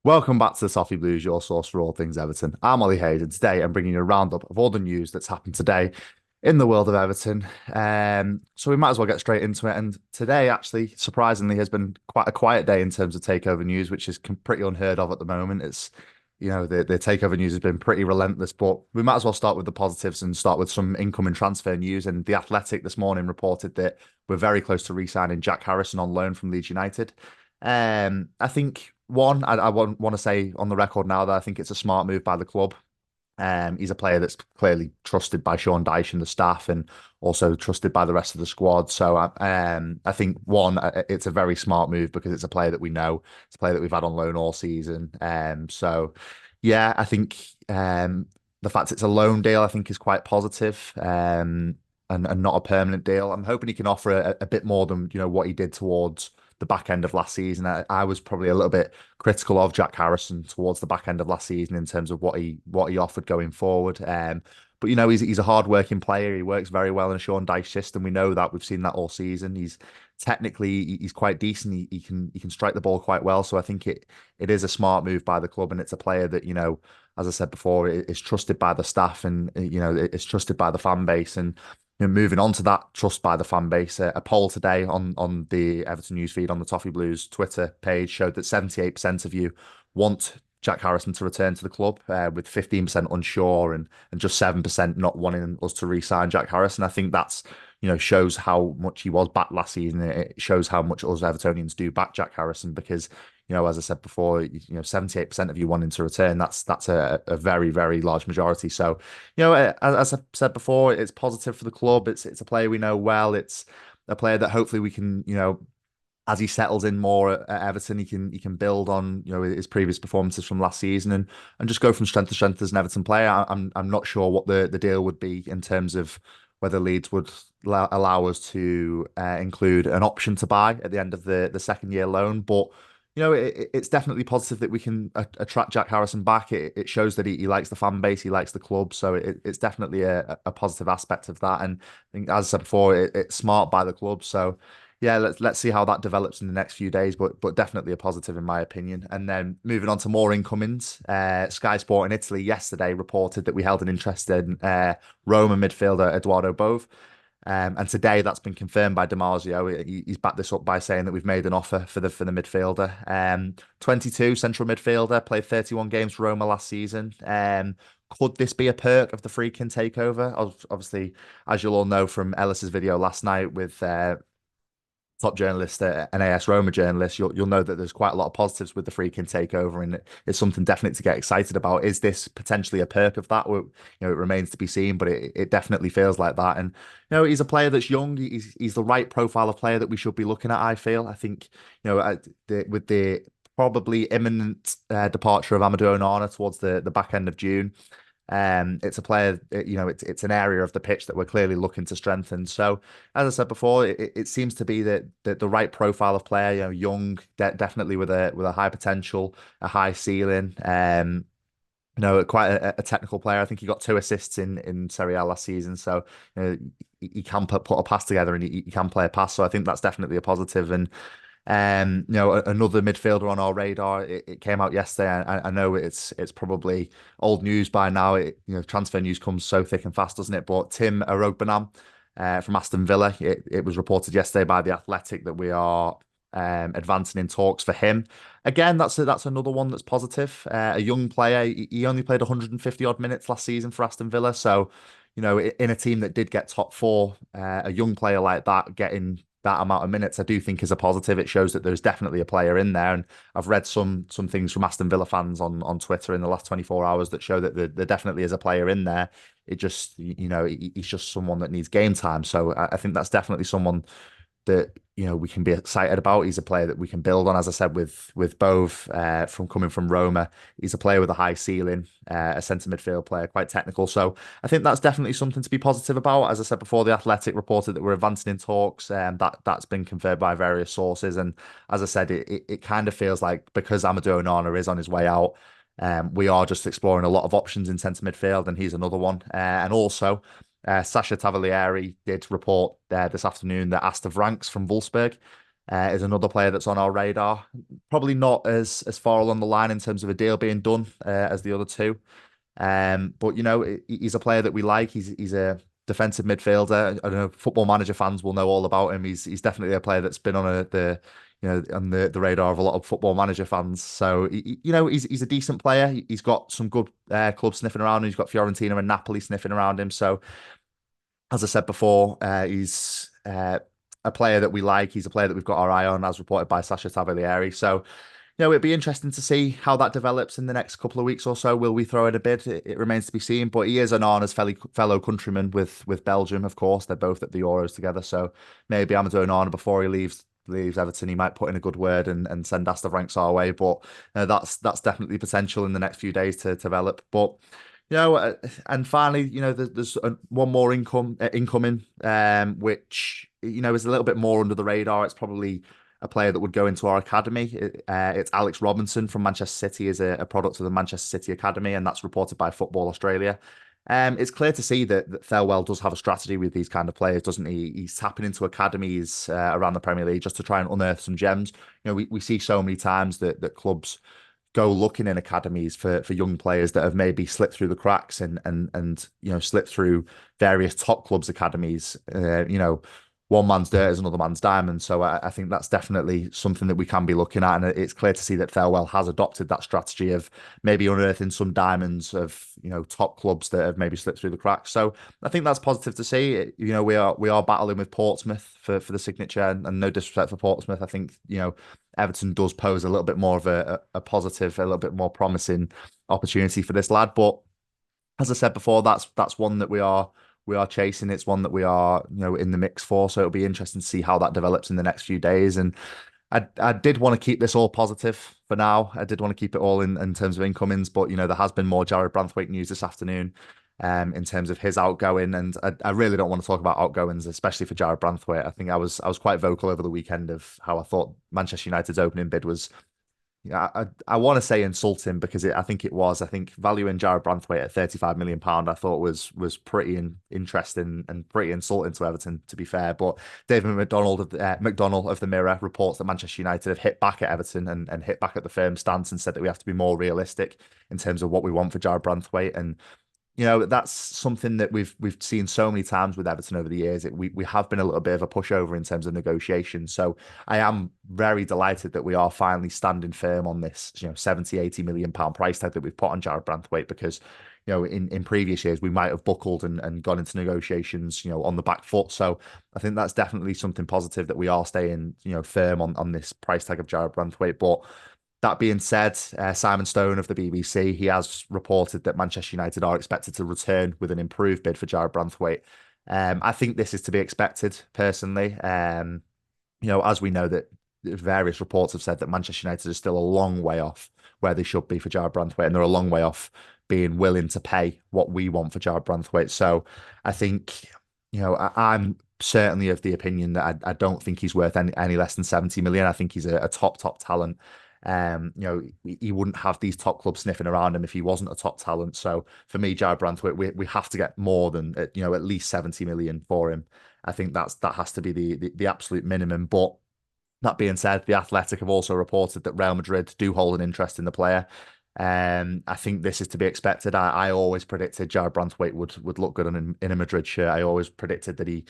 Welcome back to the Toffee Blues, your source for all things Everton. I'm Ollie Hayes, and today I'm bringing you a roundup of all the news that's happened today in the world of Everton. So we might as well get straight into it. And today, actually, surprisingly, has been quite a quiet day in terms of takeover news, which is pretty unheard of at the moment. The takeover news has been pretty relentless, but we might as well start with the positives and start with some incoming transfer news. And The Athletic this morning reported that we're very close to re-signing Jack Harrison on loan from Leeds United. I think I want to say on the record now that I think it's a smart move by the club. He's a player that's clearly trusted by Sean Dyche and the staff, and also trusted by the rest of the squad. So I think it's a very smart move because it's a player that we know, it's a player that we've had on loan all season. So yeah, I think the fact it's a loan deal, I think, is quite positive. And not a permanent deal. I'm hoping he can offer a bit more than what he did towards the back end of last season. I was probably a little bit critical of Jack Harrison towards the back end of last season in terms of what he offered going forward. But he's a hard-working player. He works very well in a Sean Dyche system. We know that. We've seen that all season. He's quite decent. He can strike the ball quite well. So I think it is a smart move by the club, and it's a player that, as I said before, is trusted by the staff, and it's trusted by the fan base. And moving on to that trust by the fan base, a poll today on the Everton newsfeed on the Toffee Blues Twitter page showed that 78% of you want Jack Harrison to return to the club, with 15% unsure and just 7% not wanting us to re-sign Jack Harrison. I think that's, shows how much he was back last season. It shows how much us Evertonians do back Jack Harrison because, as I said before, 78% of you wanting to return, that's a very, very large majority. So, as I said before, it's positive for the club. It's a player we know well. It's a player that hopefully we can, as he settles in more at Everton, he can build on his previous performances from last season and just go from strength to strength as an Everton player. I'm not sure what the deal would be in terms of whether Leeds would allow us to include an option to buy at the end of the second year loan, but it's definitely positive that we can attract Jack Harrison back. It shows that he likes the fan base, he likes the club, so it's definitely a positive aspect of that. And I think, as I said before, it's smart by the club. So yeah, let's see how that develops in the next few days, but definitely a positive in my opinion. And then moving on to more incomings, Sky Sport in Italy yesterday reported that we held an interest in Roma midfielder Eduardo Bove. And today that's been confirmed by DiMarzio. He's backed this up by saying that we've made an offer for the midfielder. 22 central midfielder, played 31 games for Roma last season. Could this be a perk of the Freakin takeover? Obviously, as you'll all know from Ellis's video last night with top journalist, an AS Roma journalist, you'll know that there's quite a lot of positives with the Freakin takeover, and it's something definitely to get excited about. Is this potentially a perk of that? Well, it remains to be seen, but it definitely feels like that. And he's a player that's young. He's the right profile of player that we should be looking at. I think with the probably imminent departure of Amadou Onana towards the back end of June. It's a player, it's an area of the pitch that we're clearly looking to strengthen. So, as I said before, it seems to be that the right profile of player, young, definitely with a high potential, a high ceiling. Quite a technical player. I think he got 2 assists in Serie A last season, so he can put a pass together, and he can play a pass. So I think that's definitely a positive. And another midfielder on our radar. It came out yesterday. I know it's probably old news by now. Transfer news comes so thick and fast, doesn't it? But Tim Arogbanam from Aston Villa. It was reported yesterday by the Athletic that we are advancing in talks for him. Again, that's another one that's positive. A young player. He only played 150 odd minutes last season for Aston Villa, so in a team that did get top four, a young player like that getting that amount of minutes, I do think is a positive. It shows that there's definitely a player in there. And I've read some things from Aston Villa fans on Twitter in the last 24 hours that show that there definitely is a player in there. It just, he's just someone that needs game time. So I think that's definitely someone that we can be excited about. He's a player that we can build on. As I said, with Bove from coming from Roma, he's a player with a high ceiling, a centre midfield player, quite technical. So I think that's definitely something to be positive about. As I said before, the Athletic reported that we're advancing in talks, and that's been confirmed by various sources. And as I said, it kind of feels like because Amadou Onana is on his way out, we are just exploring a lot of options in centre midfield, and he's another one. And also, Sasha Tavalieri did report this afternoon that Asta Vranks from Wolfsburg is another player that's on our radar. Probably not as far along the line in terms of a deal being done as the other two. But he's a player that we like. He's a defensive midfielder. I don't know, Football Manager fans will know all about him. He's definitely a player that's been on on the radar of a lot of Football Manager fans. So he's a decent player. He's got some good clubs sniffing around him. He's got Fiorentina and Napoli sniffing around him. So as I said before, he's a player that we like. He's a player that we've got our eye on, as reported by Sasha Tavolieri. So it'd be interesting to see how that develops in the next couple of weeks or so. Will we throw in a bid? It remains to be seen. But he is an honours fellow countryman with Belgium, of course. They're both at the Euros together. So maybe Amadou Onana, before he leaves Everton, he might put in a good word and send Asta ranks our way. But that's definitely potential in the next few days to develop. But and finally, there's one more incoming, which is a little bit more under the radar. It's probably a player that would go into our academy. It's Alex Robinson from Manchester City, is a product of the Manchester City Academy, and that's reported by Football Australia. It's clear to see that Thelwell does have a strategy with these kind of players, doesn't he? He's tapping into academies around the Premier League just to try and unearth some gems. We see so many times that clubs go looking in academies for young players that have maybe slipped through the cracks and slipped through various top clubs academies. One man's dirt is another man's diamond. So I think that's definitely something that we can be looking at. And it's clear to see that Thelwell has adopted that strategy of maybe unearthing some diamonds of, top clubs that have maybe slipped through the cracks. So I think that's positive to see. We are battling with Portsmouth for the signature, and no disrespect for Portsmouth. I think, Everton does pose a little bit more of a positive, a little bit more promising opportunity for this lad. But as I said before, that's one that we are chasing. It's one that we are, in the mix for. So it'll be interesting to see how that develops in the next few days. And I did want to keep this all positive for now. I did want to keep it all in terms of incomings, but there has been more Jared Branthwaite news this afternoon. In terms of his outgoing, and I really don't want to talk about outgoings, especially for Jared Branthwaite. I think I was quite vocal over the weekend of how I thought Manchester United's opening bid was. Yeah, I want to say insulting because I think it was. I think valuing Jared Branthwaite at £35 million, I thought was pretty interesting and pretty insulting to Everton, to be fair. But David McDonald of the Mirror reports that Manchester United have hit back at Everton and hit back at the firm stance and said that we have to be more realistic in terms of what we want for Jared Branthwaite. And that's something that we've seen so many times with Everton over the years. We have been a little bit of a pushover in terms of negotiations. So I am very delighted that we are finally standing firm on this, 70-80 million pound price tag that we've put on Jared Branthwaite, because, in previous years we might have buckled and gone into negotiations, on the back foot. So I think that's definitely something positive that we are staying, firm on this price tag of Jared Branthwaite. But that being said, Simon Stone of the BBC, he has reported that Manchester United are expected to return with an improved bid for Jared Branthwaite. I think this is to be expected, personally. As we know that various reports have said that Manchester United is still a long way off where they should be for Jared Branthwaite, and they're a long way off being willing to pay what we want for Jared Branthwaite. So I think, I'm certainly of the opinion that I don't think he's worth any less than 70 million. I think he's a top talent. He wouldn't have these top clubs sniffing around him if he wasn't a top talent. So for me, Jared Branthwaite, we have to get more than at least 70 million for him. I think that has to be the absolute minimum. But that being said, the Athletic have also reported that Real Madrid do hold an interest in the player. I think this is to be expected. I always predicted Jared Branthwaite would look good in a Madrid shirt. I always predicted that he,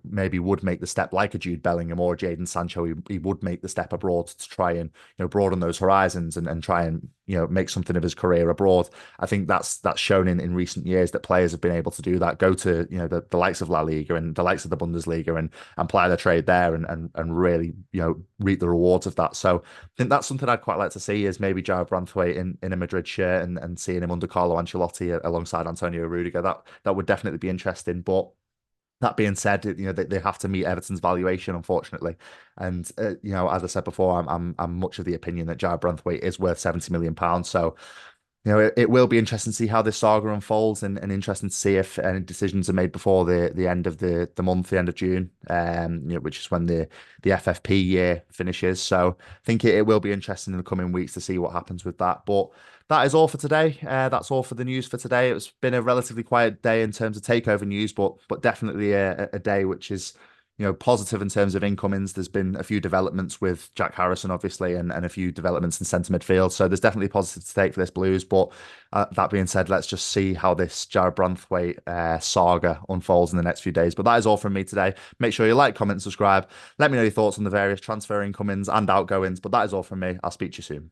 maybe would make the step like a Jude Bellingham or Jadon Sancho. He would make the step abroad to try and broaden those horizons and try and make something of his career abroad. I think that's shown in recent years that players have been able to do that. Go to the likes of La Liga and the likes of the Bundesliga and ply their trade there and really reap the rewards of that. So I think that's something I'd quite like to see, is maybe Jared Branthwaite in a Madrid shirt and seeing him under Carlo Ancelotti alongside Antonio Rudiger. That would definitely be interesting. But that being said, they have to meet Everton's valuation, unfortunately. And as I said before, I'm much of the opinion that Jared Branthwaite is worth 70 million pounds. So it will be interesting to see how this saga unfolds, and interesting to see if any decisions are made before the end of the month, the end of June, which is when the FFP year finishes. So I think it will be interesting in the coming weeks to see what happens with that. But that is all for today. That's all for the news for today. It's been a relatively quiet day in terms of takeover news, but definitely a day which is positive in terms of incomings. There's been a few developments with Jack Harrison, obviously, and a few developments in centre midfield. So there's definitely positive to take for this Blues. But that being said, let's just see how this Jared Branthwaite saga unfolds in the next few days. But that is all from me today. Make sure you like, comment, and subscribe. Let me know your thoughts on the various transfer incomings and outgoings. But that is all from me. I'll speak to you soon.